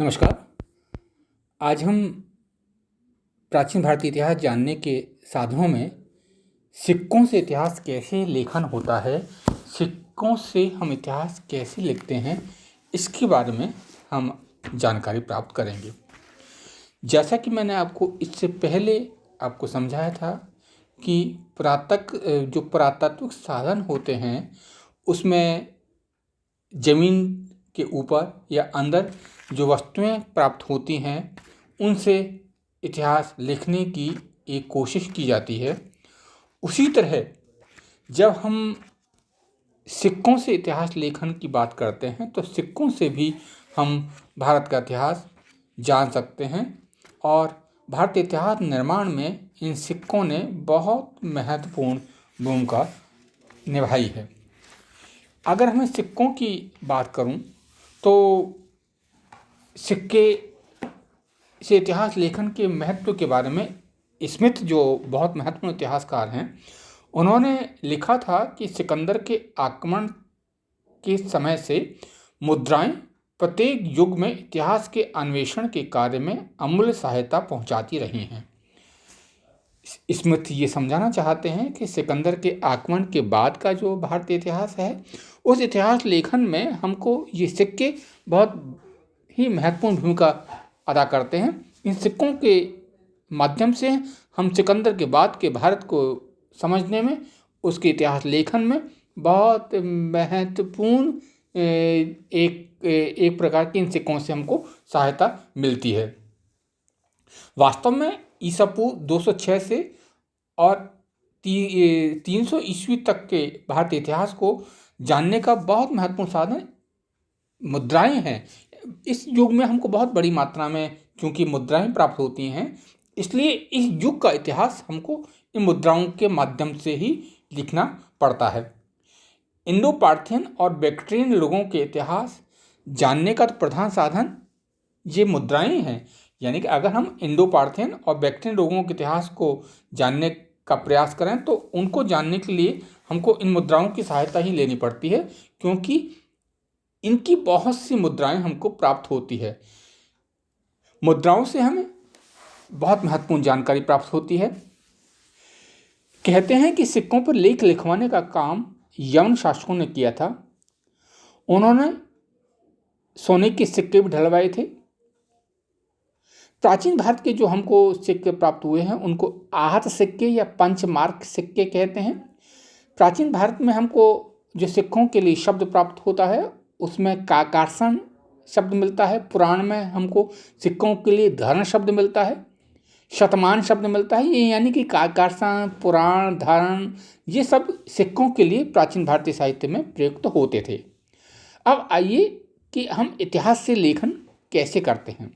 नमस्कार। आज हम प्राचीन भारतीय इतिहास जानने के साधनों में सिक्कों से इतिहास कैसे लेखन होता है, सिक्कों से हम इतिहास कैसे लिखते हैं, इसके बारे में हम जानकारी प्राप्त करेंगे। जैसा कि मैंने आपको इससे पहले आपको समझाया था कि जो पुरातात्विक साधन होते हैं उसमें ज़मीन के ऊपर या अंदर जो वस्तुएं प्राप्त होती हैं उनसे इतिहास लिखने की एक कोशिश की जाती है। उसी तरह जब हम सिक्कों से इतिहास लेखन की बात करते हैं तो सिक्कों से भी हम भारत का इतिहास जान सकते हैं और भारतीय इतिहास निर्माण में इन सिक्कों ने बहुत महत्वपूर्ण भूमिका निभाई है। अगर मैं सिक्कों की बात करूं तो सिक्के से इतिहास लेखन के महत्व के बारे में स्मिथ जो बहुत महत्वपूर्ण इतिहासकार हैं उन्होंने लिखा था कि सिकंदर के आक्रमण के समय से मुद्राएं प्रत्येक युग में इतिहास के अन्वेषण के कार्य में अमूल्य सहायता पहुंचाती रही हैं। स्मिथ ये समझाना चाहते हैं कि सिकंदर के आक्रमण के बाद का जो भारतीय इतिहास है उस इतिहास लेखन में हमको ये सिक्के बहुत ही महत्वपूर्ण भूमिका अदा करते हैं। इन सिक्कों के माध्यम से हम सिकंदर के बाद के भारत को समझने में, उसके इतिहास लेखन में बहुत महत्वपूर्ण एक प्रकार के इन सिक्कों से हमको सहायता मिलती है। वास्तव में ईसा पूर्व 206 से और 300 ईस्वी तक के भारतीय इतिहास को जानने का बहुत महत्वपूर्ण साधन मुद्राएं हैं। इस युग में हमको बहुत बड़ी मात्रा में क्योंकि मुद्राएं प्राप्त होती हैं, इसलिए इस युग का इतिहास हमको इन मुद्राओं के माध्यम से ही लिखना पड़ता है। इंडो पार्थियन और बैक्ट्रियन लोगों के इतिहास जानने का तो प्रधान साधन ये मुद्राएं हैं। यानी कि अगर हम इंडो पार्थियन और बैक्ट्रियन लोगों के इतिहास को जानने का प्रयास करें तो उनको जानने के लिए हमको इन मुद्राओं की सहायता ही लेनी पड़ती है, क्योंकि इनकी बहुत सी मुद्राएं हमको प्राप्त होती है। मुद्राओं से हमें बहुत महत्वपूर्ण जानकारी प्राप्त होती है। कहते हैं कि सिक्कों पर लेख लिखवाने का काम यवन शासकों ने किया था। उन्होंने सोने के सिक्के भी ढलवाए थे। प्राचीन भारत के जो हमको सिक्के प्राप्त हुए हैं उनको आहत सिक्के या पंचमार्क सिक्के कहते हैं। प्राचीन भारत में हमको जो सिक्कों के लिए शब्द प्राप्त होता है उसमें काकर्षण शब्द मिलता है। पुराण में हमको सिक्कों के लिए धारण शब्द मिलता है, शतमान शब्द मिलता है। ये यानी कि काकर्षण, पुराण, धारण, ये सब सिक्कों के लिए प्राचीन भारतीय साहित्य में प्रयुक्त होते थे। अब आइए कि हम इतिहास से लेखन कैसे करते हैं।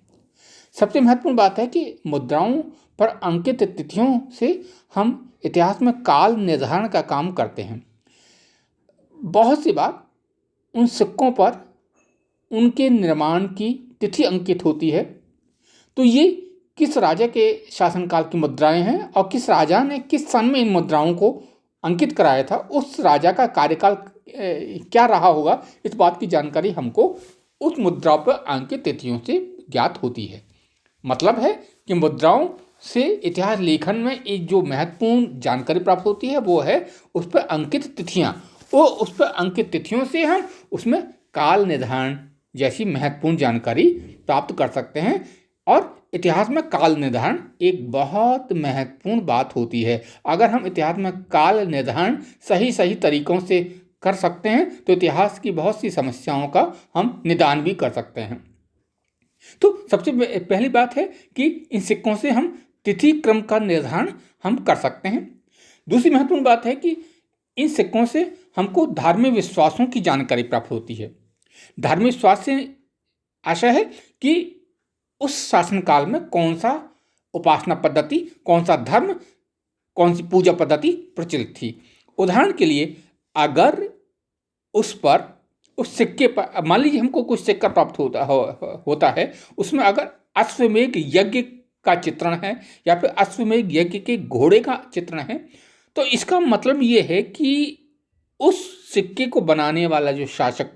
सबसे महत्वपूर्ण बात है कि मुद्राओं पर अंकित तिथियों से हम इतिहास में काल निर्धारण का काम करते हैं। बहुत सी बार उन सिक्कों पर उनके निर्माण की तिथि अंकित होती है, तो ये किस राजा के शासनकाल की मुद्राएं हैं और किस राजा ने किस सन में इन मुद्राओं को अंकित कराया था, उस राजा का कार्यकाल क्या रहा होगा, इस बात की जानकारी हमको उस मुद्राओं पर अंकित तिथियों से ज्ञात होती है। मतलब है कि मुद्राओं से इतिहास लेखन में एक जो महत्वपूर्ण जानकारी प्राप्त होती है वो है उस पर अंकित तिथियां। उस पर अंकित तिथियों से हम उसमें काल निर्धारण जैसी महत्वपूर्ण जानकारी प्राप्त कर सकते हैं। और इतिहास में काल निर्धारण एक बहुत महत्वपूर्ण बात होती है। अगर हम इतिहास में काल निर्धारण सही तरीकों से कर सकते हैं तो इतिहास की बहुत सी समस्याओं का हम निदान भी कर सकते हैं। तो सबसे पहली बात है कि इन सिक्कों से हम तिथि क्रम का निर्धारण हम कर सकते हैं। दूसरी महत्वपूर्ण बात है कि इन सिक्कों से हमको धार्मिक विश्वासों की जानकारी प्राप्त होती है। धार्मिक विश्वास से आशा है कि उस शासनकाल में कौन सा उपासना पद्धति, कौन सा धर्म, कौन सी पूजा पद्धति प्रचलित थी। उदाहरण के लिए अगर उस सिक्के पर मान लीजिए हमको कुछ सिक्का प्राप्त होता है, उसमें अगर अश्वमेध यज्ञ का चित्रण है या फिर अश्वमेध यज्ञ के घोड़े का चित्रण है, तो इसका मतलब ये है कि उस सिक्के को बनाने वाला जो शासक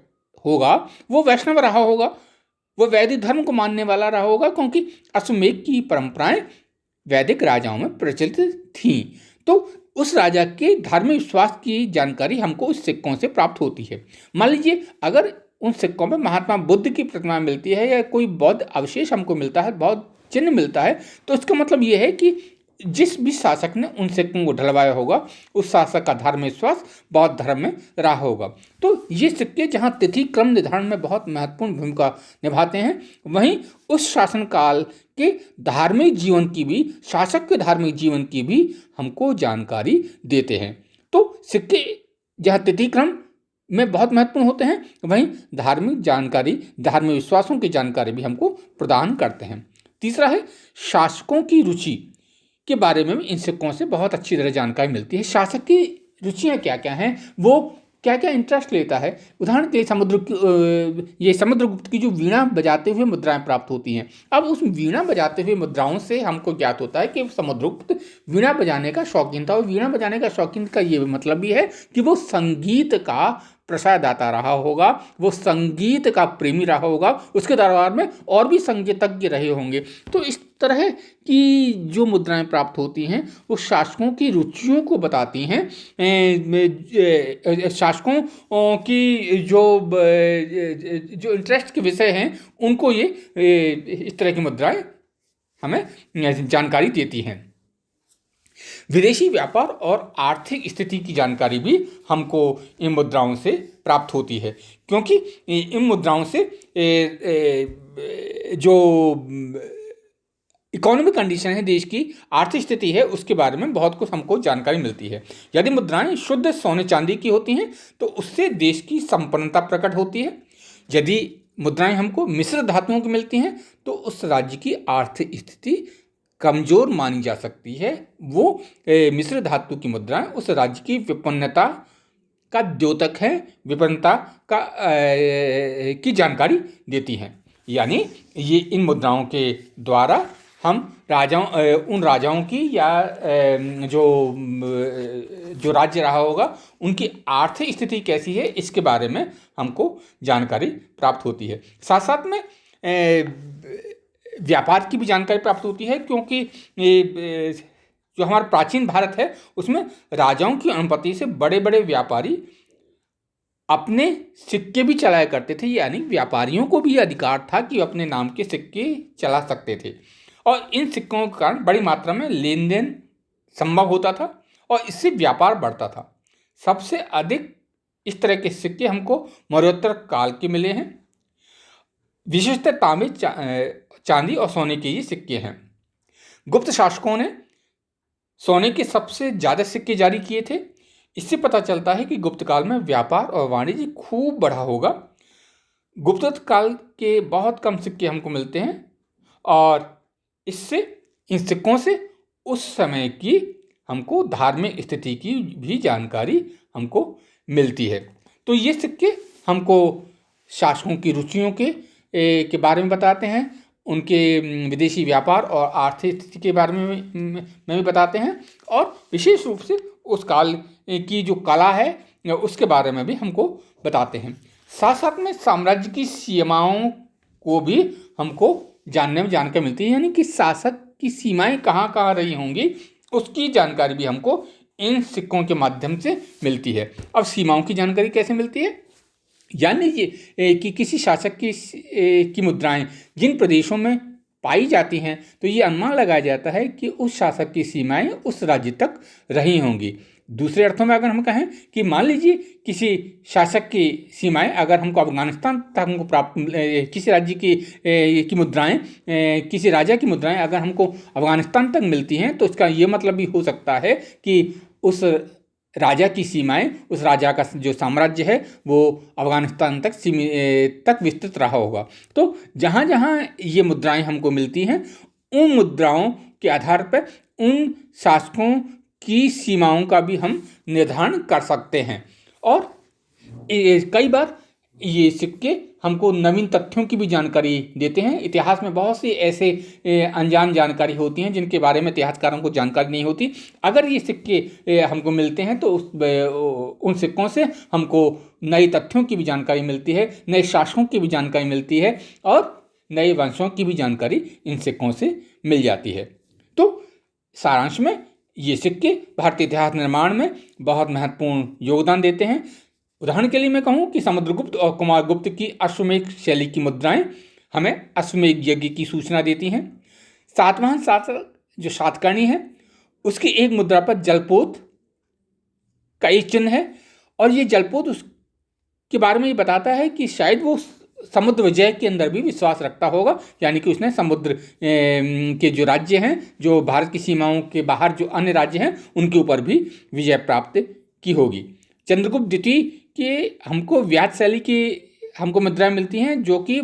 होगा वो वैष्णव रहा होगा, वो वैदिक धर्म को मानने वाला रहा होगा, क्योंकि अश्वमेध की परंपराएं वैदिक राजाओं में प्रचलित थीं। तो उस राजा के धार्मिक विश्वास की जानकारी हमको उस सिक्कों से प्राप्त होती है। मान लीजिए अगर उन सिक्कों में महात्मा बुद्ध की प्रतिमा मिलती है या कोई बौद्ध अवशेष हमको मिलता है, बौद्ध चिन्ह मिलता है, तो इसका मतलब ये है कि जिस भी शासक ने उन सिक्कों को ढलवाया होगा उस शासक का धार्मिक विश्वास बौद्ध धर्म में रहा होगा। तो ये सिक्के जहाँ तिथि क्रम निर्धारण में बहुत महत्वपूर्ण भूमिका निभाते हैं, वहीं उस शासनकाल के धार्मिक जीवन की भी, शासक के धार्मिक जीवन की भी हमको जानकारी देते हैं। तो सिक्के जहाँ तिथि क्रम में बहुत महत्वपूर्ण होते हैं, वहीं धार्मिक जानकारी, धार्मिक विश्वासों की जानकारी भी हमको प्रदान करते हैं। तीसरा है शासकों की रुचि के बारे में भी इन सिक्कों से बहुत अच्छी तरह जानकारी मिलती है। शासक की रुचियाँ क्या क्या हैं, वो क्या क्या इंटरेस्ट लेता है। उदाहरण के लिए ये समुद्रगुप्त की जो वीणा बजाते हुए मुद्राएं प्राप्त होती हैं। अब उस वीणा बजाते हुए मुद्राओं से हमको ज्ञात होता है कि समुद्रगुप्त वीणा बजाने का शौकीन था। और वीणा बजाने का शौकीन का ये मतलब भी है कि वो संगीत का प्रसारदाता रहा होगा, वो संगीत का प्रेमी रहा होगा, उसके दरबार में और भी संगीतज्ञ रहे होंगे। तो इस तरह की जो मुद्राएं प्राप्त होती हैं वो शासकों की रुचियों को बताती हैं। शासकों की जो इंटरेस्ट के विषय हैं उनको ये इस तरह की मुद्राएं हमें जानकारी देती हैं। विदेशी व्यापार और आर्थिक स्थिति की जानकारी भी हमको इन मुद्राओं से प्राप्त होती है, क्योंकि इन मुद्राओं से जो इकोनॉमिक कंडीशन है, देश की आर्थिक स्थिति है, उसके बारे में बहुत कुछ हमको जानकारी मिलती है। यदि मुद्राएं शुद्ध सोने चांदी की होती हैं तो उससे देश की संपन्नता प्रकट होती है। यदि मुद्राएं हमको मिश्र धातुओं की मिलती हैं तो उस राज्य की आर्थिक स्थिति कमजोर मानी जा सकती है। वो मिश्र धातु की मुद्राएं उस राज्य की विपन्नता का द्योतक है, विपन्नता का की जानकारी देती हैं। यानी ये इन मुद्राओं के द्वारा हम उन राजाओं की या जो राज्य रहा होगा उनकी आर्थिक स्थिति कैसी है इसके बारे में हमको जानकारी प्राप्त होती है। साथ साथ में व्यापार की भी जानकारी प्राप्त होती है, क्योंकि जो हमारा प्राचीन भारत है उसमें राजाओं की अनुमति से बड़े बड़े व्यापारी अपने सिक्के भी चलाया करते थे। यानी व्यापारियों को भी अधिकार था कि अपने नाम के सिक्के चला सकते थे, और इन सिक्कों के कारण बड़ी मात्रा में लेन देन संभव होता था और इससे व्यापार बढ़ता था। सबसे अधिक इस तरह के सिक्के हमको मौर्योत्तर काल के मिले हैं। विशेषतः तांबे, चांदी और सोने के ये सिक्के हैं। गुप्त शासकों ने सोने के सबसे ज़्यादा सिक्के जारी किए थे। इससे पता चलता है कि गुप्त काल में व्यापार और वाणिज्य खूब बढ़ा होगा। गुप्त काल के बहुत कम सिक्के हमको मिलते हैं और इन सिक्कों से उस समय की हमको धार्मिक स्थिति की भी जानकारी हमको मिलती है। तो ये सिक्के हमको शासकों की रुचियों के बारे में बताते हैं, उनके विदेशी व्यापार और आर्थिक स्थिति के बारे में भी बताते हैं, और विशेष रूप से उस काल की जो कला है उसके बारे में भी हमको बताते हैं। साथ साथ में साम्राज्य की सीमाओं को भी हमको जानने में जानकारी मिलती है। यानी कि शासक की सीमाएं कहाँ कहाँ रही होंगी उसकी जानकारी भी हमको इन सिक्कों के माध्यम से मिलती है। अब सीमाओं की जानकारी कैसे मिलती है? यानी ये कि किसी शासक की मुद्राएं जिन प्रदेशों में पाई जाती हैं तो ये अनुमान लगाया जाता है कि उस शासक की सीमाएं उस राज्य तक रही होंगी। दूसरे अर्थों में अगर हम कहें कि मान लीजिए किसी शासक की सीमाएं अगर हमको अफगानिस्तान तक हमको प्राप्त, किसी राज्य की मुद्राएं, किसी राजा की मुद्राएं अगर हमको अफगानिस्तान तक मिलती हैं तो इसका ये मतलब भी हो सकता है कि उस राजा की सीमाएं, उस राजा का जो साम्राज्य है वो अफगानिस्तान तक विस्तृत रहा होगा। तो जहाँ जहाँ ये मुद्राएं हमको मिलती हैं उन मुद्राओं के आधार पर उन शासकों की सीमाओं का भी हम निर्धारण कर सकते हैं। और कई बार ये सिक्के हमको नवीन तथ्यों की भी जानकारी देते हैं। इतिहास में बहुत सी ऐसे अनजान जानकारी होती हैं जिनके बारे में इतिहासकारों को जानकारी नहीं होती। अगर ये सिक्के हमको मिलते हैं तो उन सिक्कों से हमको नए तथ्यों की भी जानकारी मिलती है, नए शासकों की भी जानकारी मिलती है, और नए वंशों की भी जानकारी इन सिक्कों से मिल जाती है। तो सारांश में ये सिक्के भारतीय इतिहास निर्माण में बहुत महत्वपूर्ण योगदान देते हैं। उदाहरण के लिए मैं कहूँ कि समुद्रगुप्त और कुमारगुप्त की अश्वमेध शैली की मुद्राएं हमें अश्वमेध यज्ञ की सूचना देती हैं। सातवाहन शासक जो सातकर्णी है उसकी एक मुद्रा पर जलपोत का एक चिन्ह है, और ये जलपोत उसके बारे में ये बताता है कि शायद वो समुद्र विजय के अंदर भी विश्वास रखता होगा, यानी कि उसने समुद्र के जो राज्य हैं, जो भारत की सीमाओं के बाहर जो अन्य राज्य हैं, उनके ऊपर भी विजय प्राप्त की होगी। चंद्रगुप्त द्वितीय के हमको व्याज शैली की हमको मुद्राएं मिलती हैं जो कि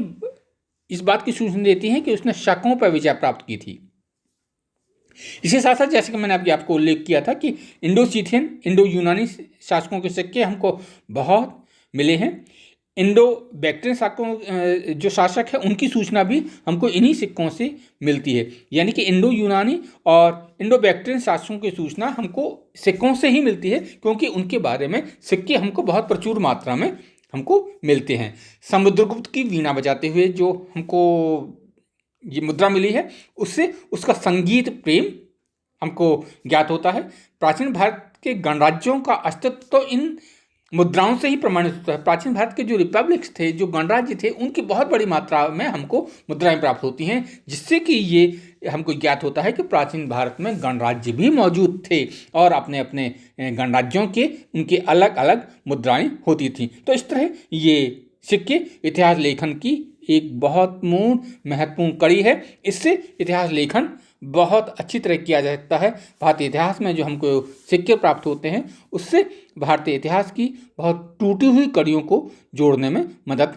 इस बात की सूचना देती हैं कि उसने शकों पर विजय प्राप्त की थी। इसके साथ साथ जैसे कि मैंने अभी आपको उल्लेख किया था कि इंडो सीथियन इंडो यूनानी शासकों के सिक्के हमको बहुत मिले हैं। इंडो बैक्ट्रियन शासकों जो शासक है उनकी सूचना भी हमको इन्हीं सिक्कों से मिलती है, यानी कि इंडो यूनानी और इंडो बैक्ट्रियन शासकों की सूचना हमको सिक्कों से ही मिलती है, क्योंकि उनके बारे में सिक्के हमको बहुत प्रचुर मात्रा में हमको मिलते हैं। समुद्रगुप्त की वीणा बजाते हुए जो हमको ये मुद्रा मिली है उससे उसका संगीत प्रेम हमको ज्ञात होता है। प्राचीन भारत के गणराज्यों का अस्तित्व तो इन मुद्राओं से ही प्रमाणित होता है। प्राचीन भारत के जो रिपब्लिक्स थे, जो गणराज्य थे, उनकी बहुत बड़ी मात्रा में हमको मुद्राएं प्राप्त होती हैं, जिससे कि ये हमको ज्ञात होता है कि प्राचीन भारत में गणराज्य भी मौजूद थे और अपने अपने गणराज्यों के उनके अलग अलग मुद्राएं होती थी। तो इस तरह ये सिक्के इतिहास लेखन की एक बहुत महत्वपूर्ण कड़ी है। इससे इतिहास लेखन बहुत अच्छी तरह किया जा सकता है। भारतीय इतिहास में जो हमको सिक्के प्राप्त होते हैं उससे भारतीय इतिहास की बहुत टूटी हुई कड़ियों को जोड़ने में मदद